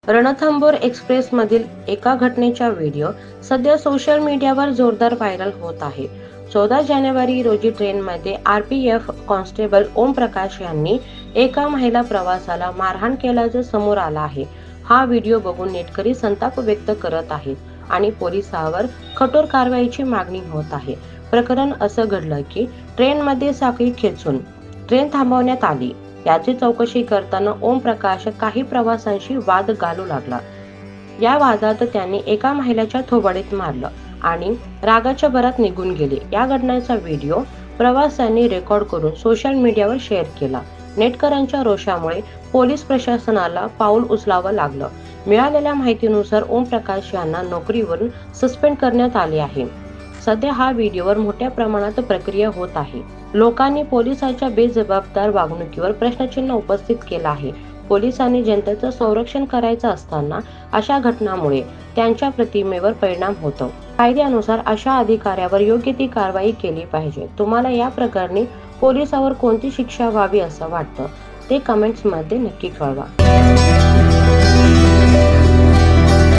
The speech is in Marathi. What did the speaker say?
रणथंबोर एक्सप्रेसमधील एका घटनेचा व्हिडिओ सध्या सोशल मीडियावर जोरदार व्हायरल होत आहे. 14 जानेवारी रोजी ट्रेनमध्ये आरपीएफ कॉन्स्टेबल ओम प्रकाश यांनी एका महिला प्रवाशाला मारहाण केल्याचं समोर आलं आहे. हा व्हिडिओ बघून नेटकरी संताप व्यक्त करत आहेत आणि पोलिसांवर कठोर कारवाईची मागणी होत आहे. प्रकरण असं घडलं की ट्रेनमध्ये साखळी खेचून ट्रेन थांबवण्यात आली. याची चौकशी करताना ओम प्रकाश काही प्रवाशांशी वाद घालू लागला. या वादात त्यांनी एका महिलेच्या थोबाडीत मारलं आणि रागाच्या भरात निघून गेले. या घटनेचा व्हिडिओ प्रवाशांनी रेकॉर्ड करून सोशल मीडियावर शेअर केला. नेटकऱ्यांच्या रोषामुळे पोलीस प्रशासनाला पाऊल उचलावं लागलं. मिळालेल्या माहितीनुसार ओम प्रकाश यांना नोकरीवरून सस्पेंड करण्यात आले आहे. सध्या हा व्हिडिओवर मोठ्या प्रमाणात प्रक्रिया होत आहे. लोकांनी पोलिसांच्या बेजबाबदार वागणुकीवर प्रश्नचिन्ह उपस्थित केला आहे. पोलिसांनी जनतेचं संरक्षण करायचं असताना अशा घटनांमुळे त्यांच्या प्रतिमेवर परिणाम होतो. कायद्यानुसार अशा अधिकाऱ्यावर योग्य ती कारवाई केली पाहिजे. तुम्हाला या प्रकरणी पोलिसावर कोणती शिक्षा व्हावी असं वाटतं ते कमेंट्समध्ये नक्की कळवा.